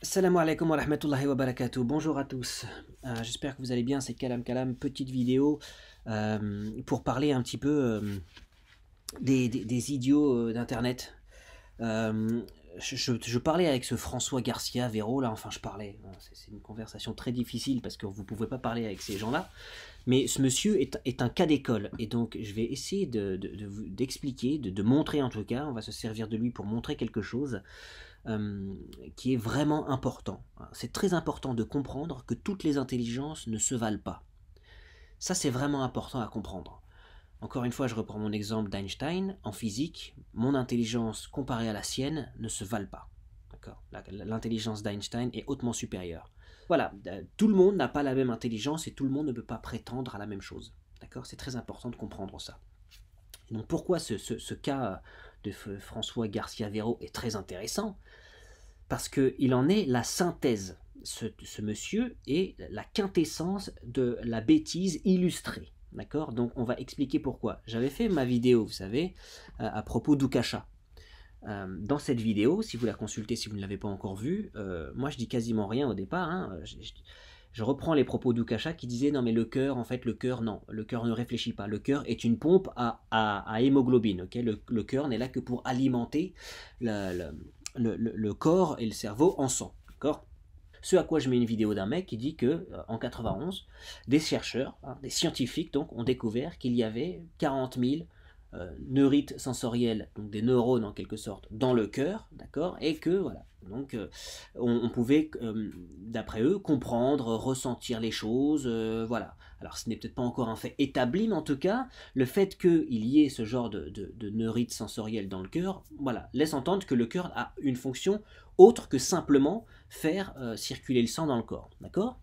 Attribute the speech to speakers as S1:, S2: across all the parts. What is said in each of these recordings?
S1: Salam alaikum wa rahmatullahi wa barakatuh. Bonjour à tous. J'espère que vous allez bien. C'est Kalam Kalam, petite vidéo pour parler un petit peu des idiots d'internet. Je parlais avec ce François Garcia Vero là, enfin je parlais. C'est une conversation très difficile parce que vous ne pouvez pas parler avec ces gens-là. Mais ce monsieur est un cas d'école et donc je vais essayer d'expliquer, de montrer en tout cas. On va se servir de lui pour montrer quelque chose qui est vraiment important. C'est très important de comprendre que toutes les intelligences ne se valent pas. Ça, c'est vraiment important à comprendre. Encore une fois, je reprends mon exemple d'Einstein. En physique, mon intelligence comparée à la sienne ne se valent pas. L'intelligence d'Einstein est hautement supérieure. Voilà, tout le monde n'a pas la même intelligence et tout le monde ne peut pas prétendre à la même chose. D'accord? C'est très important de comprendre ça. Et donc pourquoi ce cas de François Garcia Vero est très intéressant? Parce qu'il en est la synthèse. Ce monsieur est la quintessence de la bêtise illustrée. D'accord? Donc on va expliquer pourquoi. J'avais fait ma vidéo, vous savez, à propos d'Ukasha. Dans cette vidéo, si vous la consultez, si vous ne l'avez pas encore vue, moi je dis quasiment rien au départ. Je reprends les propos d'Ukasha qui disait non mais le cœur, en fait le cœur non, le cœur ne réfléchit pas, le cœur est une pompe à hémoglobine, okay, le cœur n'est là que pour alimenter le corps et le cerveau en sang, d'accord. Ce à quoi je mets une vidéo d'un mec qui dit que en 91, des chercheurs, des scientifiques donc, ont découvert qu'il y avait 40 000 neurites sensorielles, donc des neurones en quelque sorte, dans le cœur, d'accord, et que voilà, donc on pouvait, d'après eux, comprendre, ressentir les choses, voilà. Alors ce n'est peut-être pas encore un fait établi, mais en tout cas, le fait qu'il y ait ce genre de neurites sensorielles dans le cœur, voilà, laisse entendre que le cœur a une fonction autre que simplement faire circuler le sang dans le corps, d'accord.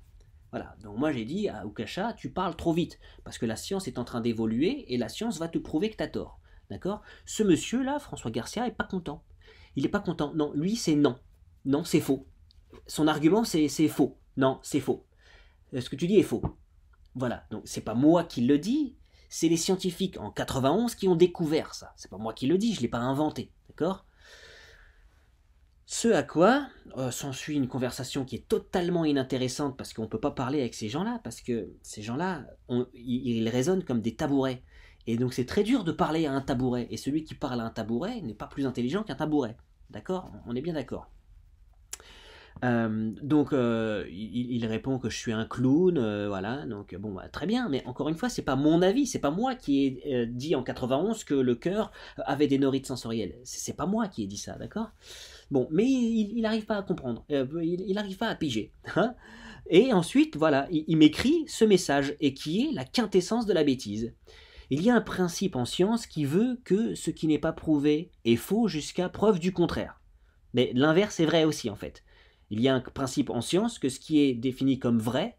S1: Voilà, donc moi j'ai dit à Ukasha, tu parles trop vite, parce que la science est en train d'évoluer et la science va te prouver que tu as tort. D'accord. Ce monsieur-là, François Garcia, est pas content. Il n'est pas content. Non, lui c'est non. Non, c'est faux. Son argument c'est faux. Non, c'est faux. Ce que tu dis est faux. Voilà, donc c'est pas moi qui le dis, c'est les scientifiques en 91 qui ont découvert ça. C'est pas moi qui le dis, je l'ai pas inventé. D'accord. Ce à quoi s'ensuit une conversation qui est totalement inintéressante parce qu'on ne peut pas parler avec ces gens-là, parce que ces gens-là, ils résonnent comme des tabourets. Et donc c'est très dur de parler à un tabouret, et celui qui parle à un tabouret n'est pas plus intelligent qu'un tabouret. D'accord? On est bien d'accord. Il répond que je suis un clown, voilà, donc bon, bah, très bien, mais encore une fois, c'est pas mon avis, c'est pas moi qui ai dit en 91 que le cœur avait des neurites sensorielles, c'est pas moi qui ai dit ça, d'accord. Bon, mais il n'arrive pas à comprendre, il n'arrive pas à piger, hein. Et ensuite, voilà, il m'écrit ce message, et qui est la quintessence de la bêtise. Il y a un principe en science qui veut que ce qui n'est pas prouvé est faux jusqu'à preuve du contraire. Mais l'inverse est vrai aussi, en fait. Il y a un principe en science que ce qui est défini comme vrai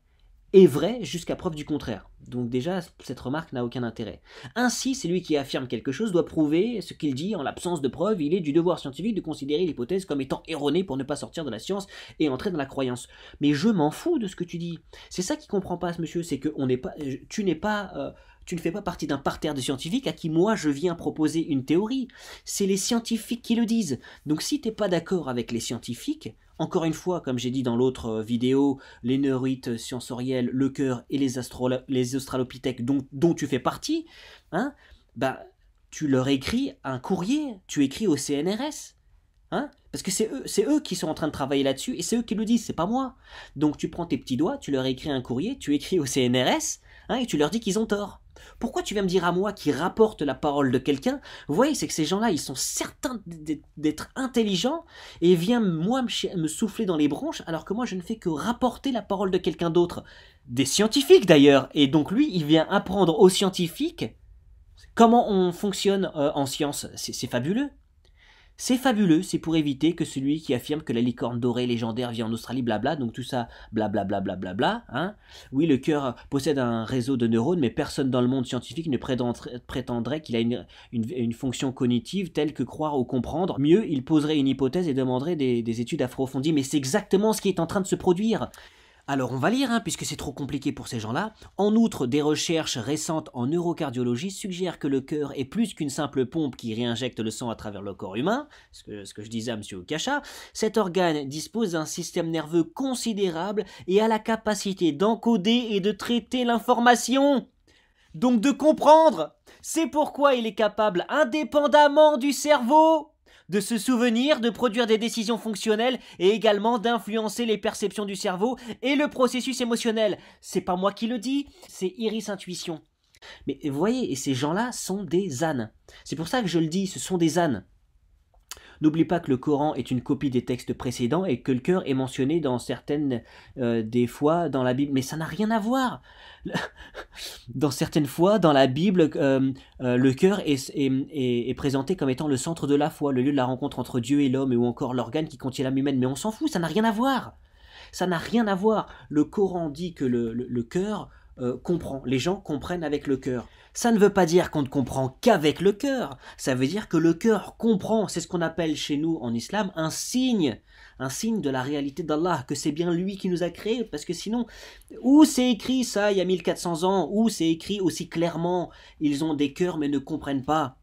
S1: est vrai jusqu'à preuve du contraire. Donc déjà, cette remarque n'a aucun intérêt. Ainsi, celui qui affirme quelque chose doit prouver ce qu'il dit en l'absence de preuve. Il est du devoir scientifique de considérer l'hypothèse comme étant erronée pour ne pas sortir de la science et entrer dans la croyance. Mais je m'en fous de ce que tu dis. C'est ça qui comprend pas ce monsieur, c'est que tu ne fais pas partie d'un parterre de scientifiques à qui moi je viens proposer une théorie. C'est les scientifiques qui le disent. Donc si t'es pas d'accord avec les scientifiques, encore une fois, comme j'ai dit dans l'autre vidéo, les neurites sensorielles, le cœur et les australopithèques dont tu fais partie, hein, bah, tu leur écris un courrier, tu écris au CNRS. Hein, parce que c'est eux qui sont en train de travailler là-dessus et c'est eux qui le disent, c'est pas moi. Donc tu prends tes petits doigts, tu leur écris un courrier, tu écris au CNRS, hein, et tu leur dis qu'ils ont tort. Pourquoi tu viens me dire à moi qui rapporte la parole de quelqu'un? Vous voyez, c'est que ces gens-là, ils sont certains d'être intelligents et viennent moi me souffler dans les bronches alors que moi je ne fais que rapporter la parole de quelqu'un d'autre. Des scientifiques d'ailleurs. Et donc lui, il vient apprendre aux scientifiques comment on fonctionne en science. C'est fabuleux. C'est fabuleux, c'est pour éviter que celui qui affirme que la licorne dorée légendaire vit en Australie, blabla, donc tout ça, blablabla, blablabla, hein. Oui, le cœur possède un réseau de neurones, mais personne dans le monde scientifique ne prétendrait qu'il a une fonction cognitive telle que croire ou comprendre. Mieux, il poserait une hypothèse et demanderait des études approfondies, mais c'est exactement ce qui est en train de se produire. Alors on va lire, hein, puisque c'est trop compliqué pour ces gens-là. En outre, des recherches récentes en neurocardiologie suggèrent que le cœur est plus qu'une simple pompe qui réinjecte le sang à travers le corps humain, ce que je disais à M. Ocacha. Cet organe dispose d'un système nerveux considérable et a la capacité d'encoder et de traiter l'information. Donc de comprendre. C'est pourquoi il est capable, indépendamment du cerveau, de se souvenir, de produire des décisions fonctionnelles et également d'influencer les perceptions du cerveau et le processus émotionnel. C'est pas moi qui le dis, c'est Iris Intuition. Mais vous voyez, et ces gens-là sont des ânes. C'est pour ça que je le dis, ce sont des ânes. N'oublie pas que le Coran est une copie des textes précédents et que le cœur est mentionné dans certaines des fois dans la Bible. Mais ça n'a rien à voir. Dans certaines fois, dans la Bible, le cœur est présenté comme étant le centre de la foi, le lieu de la rencontre entre Dieu et l'homme, ou encore l'organe qui contient l'âme humaine. Mais on s'en fout, ça n'a rien à voir. Ça n'a rien à voir. Le Coran dit que le cœur comprend. Les gens comprennent avec le cœur. Ça ne veut pas dire qu'on ne comprend qu'avec le cœur. Ça veut dire que le cœur comprend. C'est ce qu'on appelle chez nous en islam un signe de la réalité d'Allah, que c'est bien lui qui nous a créés, parce que sinon, où c'est écrit ça il y a 1400 ans, où c'est écrit aussi clairement, ils ont des cœurs mais ne comprennent pas.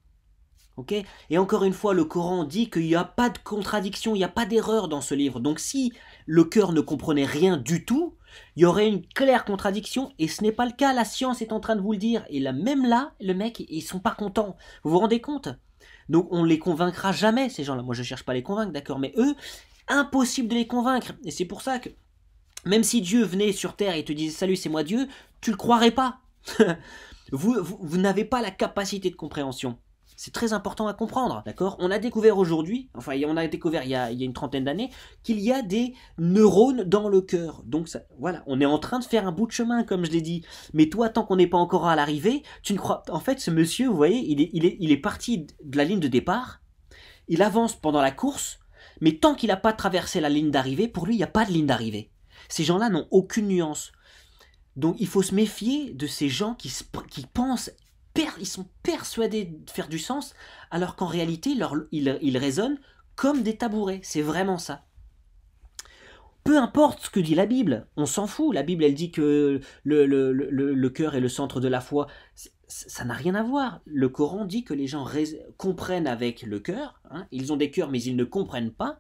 S1: Okay, et encore une fois, le Coran dit qu'il n'y a pas de contradiction, il n'y a pas d'erreur dans ce livre. Donc si le cœur ne comprenait rien du tout, il y aurait une claire contradiction, et ce n'est pas le cas, la science est en train de vous le dire. Et là, même là, le mec, ils sont pas contents. Vous vous rendez compte? Donc on ne les convaincra jamais, ces gens-là. Moi je cherche pas à les convaincre, d'accord, mais eux, impossible de les convaincre. Et c'est pour ça que, même si Dieu venait sur terre et te disait « Salut, c'est moi Dieu », tu le croirais pas. vous n'avez pas la capacité de compréhension. C'est très important à comprendre, d'accord? On a découvert aujourd'hui, enfin on a découvert il y a une trentaine d'années, qu'il y a des neurones dans le cœur. Donc ça, voilà, on est en train de faire un bout de chemin, comme je l'ai dit. Mais toi, tant qu'on n'est pas encore à l'arrivée, tu ne crois... En fait, ce monsieur, vous voyez, il est parti de la ligne de départ, il avance pendant la course, mais tant qu'il n'a pas traversé la ligne d'arrivée, pour lui, il n'y a pas de ligne d'arrivée. Ces gens-là n'ont aucune nuance. Donc il faut se méfier de ces gens qui pensent... Ils sont persuadés de faire du sens, alors qu'en réalité, ils raisonnent comme des tabourets. C'est vraiment ça. Peu importe ce que dit la Bible, on s'en fout. La Bible, elle dit que le cœur est le centre de la foi. Ça n'a rien à voir. Le Coran dit que les gens comprennent avec le cœur. Hein. Ils ont des cœurs, mais ils ne comprennent pas.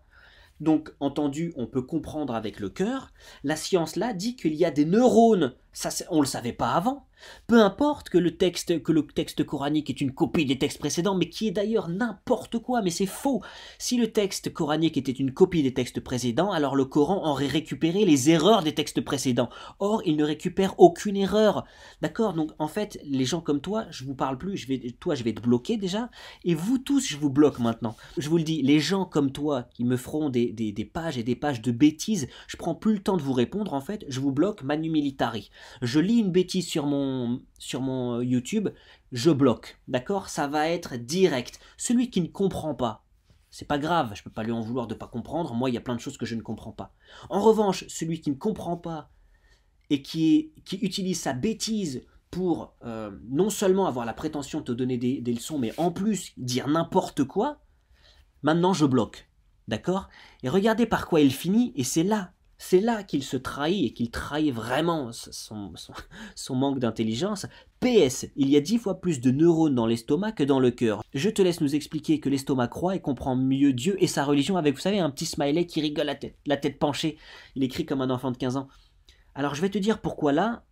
S1: Donc, entendu, on peut comprendre avec le cœur. La science, là, dit qu'il y a des neurones. Ça, on ne le savait pas avant. Peu importe que le texte coranique est une copie des textes précédents, mais qui est d'ailleurs n'importe quoi, mais c'est faux. Si le texte coranique était une copie des textes précédents, alors le Coran aurait récupéré les erreurs des textes précédents. Or, il ne récupère aucune erreur. D'accord? Donc, en fait, les gens comme toi, je vous parle plus, je vais te bloquer déjà, et vous tous, je vous bloque maintenant. Je vous le dis, les gens comme toi qui me feront des pages et des pages de bêtises, je prends plus le temps de vous répondre, en fait, je vous bloque manu militari. Je lis une bêtise sur mon YouTube, je bloque, d'accord? Ça va être direct. Celui qui ne comprend pas, c'est pas grave, je peux pas lui en vouloir de pas comprendre, moi il y a plein de choses que je ne comprends pas. En revanche, celui qui ne comprend pas et qui utilise sa bêtise pour non seulement avoir la prétention de te donner des leçons, mais en plus dire n'importe quoi, maintenant je bloque, d'accord? Et regardez par quoi il finit, et c'est là qu'il se trahit, et qu'il trahit vraiment son manque d'intelligence. PS, il y a 10 fois plus de neurones dans l'estomac que dans le cœur. Je te laisse nous expliquer que l'estomac croit et comprend mieux Dieu et sa religion avec, vous savez, un petit smiley qui rigole la tête penchée. Il écrit comme un enfant de 15 ans. Alors je vais te dire pourquoi là,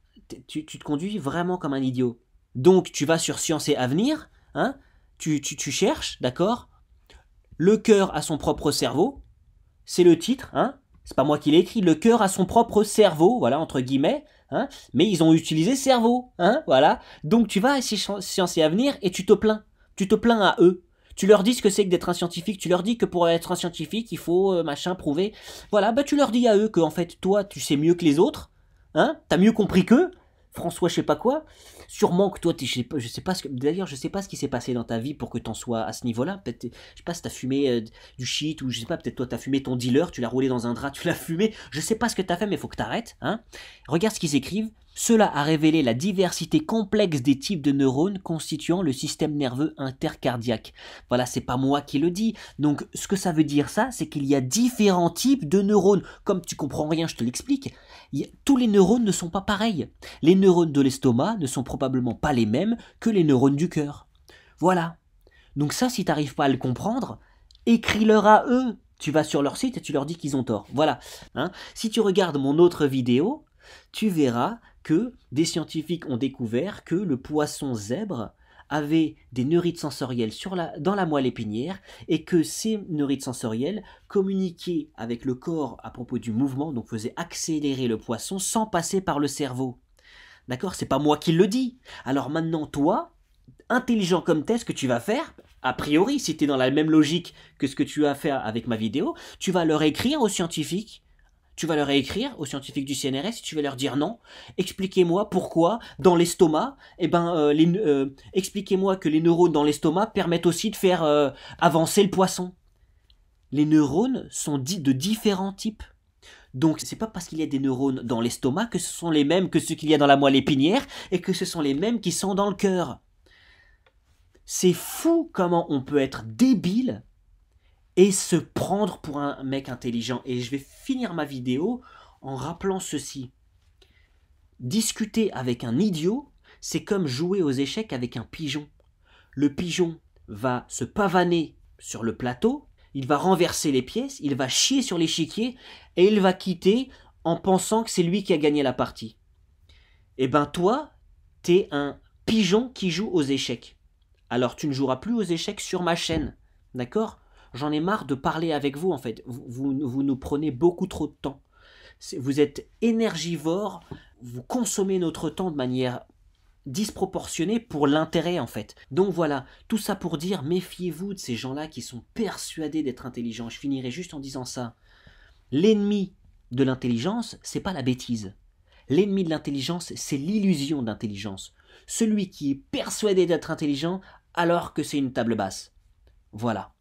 S1: tu te conduis vraiment comme un idiot. Donc tu vas sur Science et Avenir, hein, tu cherches, d'accord? Le cœur a son propre cerveau, c'est le titre, hein? C'est pas moi qui l'ai écrit, le cœur a son propre cerveau, voilà, entre guillemets, hein, mais ils ont utilisé cerveau, hein, voilà. Donc tu vas à Science et Avenir et tu te plains à eux. Tu leur dis ce que c'est que d'être un scientifique, tu leur dis que pour être un scientifique, il faut machin prouver. Voilà, bah tu leur dis à eux que en fait, toi, tu sais mieux que les autres, hein, t'as mieux compris qu'eux. François, je sais pas quoi. Sûrement que toi, je sais pas d'ailleurs, je sais pas ce qui s'est passé dans ta vie pour que t'en sois à ce niveau-là. Peut-être, je sais pas si t'as fumé du shit ou je sais pas, peut-être toi t'as fumé ton dealer, tu l'as roulé dans un drap, tu l'as fumé. Je sais pas ce que t'as fait, mais faut que t'arrêtes, hein. Regarde ce qu'ils écrivent. Cela a révélé la diversité complexe des types de neurones constituant le système nerveux intercardiaque. Voilà, c'est pas moi qui le dis. Donc, ce que ça veut dire ça, c'est qu'il y a différents types de neurones. Comme tu comprends rien, je te l'explique. Tous les neurones ne sont pas pareils. Les neurones de l'estomac ne sont probablement pas les mêmes que les neurones du cœur. Voilà. Donc ça, si tu n'arrives pas à le comprendre, écris-leur à eux. Tu vas sur leur site et tu leur dis qu'ils ont tort. Voilà. Hein. Si tu regardes mon autre vidéo, tu verras que des scientifiques ont découvert que le poisson zèbre avait des neurites sensorielles dans la moelle épinière et que ces neurites sensorielles communiquaient avec le corps à propos du mouvement, donc faisaient accélérer le poisson sans passer par le cerveau. D'accord? C'est pas moi qui le dis. Alors maintenant, toi, intelligent comme t'es, ce que tu vas faire, a priori, si tu es dans la même logique que ce que tu as fait avec ma vidéo, tu vas leur écrire aux scientifiques. Tu vas leur écrire aux scientifiques du CNRS, tu vas leur dire non. Expliquez-moi pourquoi dans l'estomac, expliquez-moi que les neurones dans l'estomac permettent aussi de faire avancer le poisson. Les neurones sont de différents types. Donc c'est pas parce qu'il y a des neurones dans l'estomac que ce sont les mêmes que ceux qu'il y a dans la moelle épinière et que ce sont les mêmes qui sont dans le cœur. C'est fou comment on peut être débile et se prendre pour un mec intelligent. Et je vais finir ma vidéo en rappelant ceci. Discuter avec un idiot, c'est comme jouer aux échecs avec un pigeon. Le pigeon va se pavaner sur le plateau, il va renverser les pièces, il va chier sur l'échiquier et il va quitter en pensant que c'est lui qui a gagné la partie. Eh ben toi, t'es un pigeon qui joue aux échecs. Alors tu ne joueras plus aux échecs sur ma chaîne, d'accord ? J'en ai marre de parler avec vous en fait. Vous nous prenez beaucoup trop de temps. Vous êtes énergivores, vous consommez notre temps de manière disproportionnée pour l'intérêt en fait. Donc voilà, tout ça pour dire méfiez-vous de ces gens-là qui sont persuadés d'être intelligents. Je finirai juste en disant ça. L'ennemi de l'intelligence, c'est pas la bêtise. L'ennemi de l'intelligence, c'est l'illusion d'intelligence. Celui qui est persuadé d'être intelligent alors que c'est une table basse. Voilà.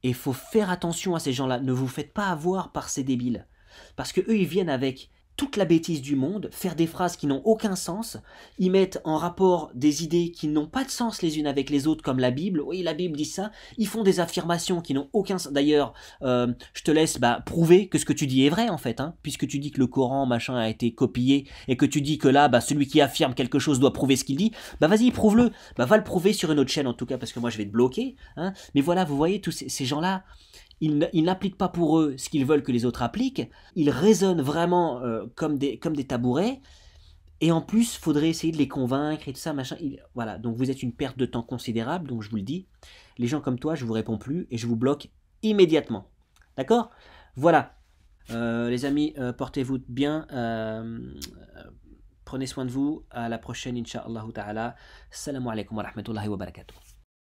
S1: Et il faut faire attention à ces gens-là. Ne vous faites pas avoir par ces débiles. Parce que eux, ils viennent avec toute la bêtise du monde, faire des phrases qui n'ont aucun sens. Ils mettent en rapport des idées qui n'ont pas de sens les unes avec les autres, comme la Bible. Oui, la Bible dit ça. Ils font des affirmations qui n'ont aucun sens. D'ailleurs, je te laisse prouver que ce que tu dis est vrai, en fait. Hein, puisque tu dis que le Coran, machin, a été copié, et que tu dis que là, celui qui affirme quelque chose doit prouver ce qu'il dit. Vas-y, prouve-le. Va le prouver sur une autre chaîne, en tout cas, parce que moi, je vais te bloquer. Hein. Mais voilà, vous voyez, tous ces gens-là, ils n'appliquent pas pour eux ce qu'ils veulent que les autres appliquent. Ils raisonnent vraiment comme des tabourets. Et en plus, il faudrait essayer de les convaincre et tout ça, machin. Voilà, donc vous êtes une perte de temps considérable, donc je vous le dis. Les gens comme toi, je vous réponds plus et je vous bloque immédiatement. D'accord ? Voilà. Les amis, portez-vous bien. Prenez soin de vous. À la prochaine, Inch'Allah ta'ala. Assalamu alaikum wa rahmatullahi wa barakatuh.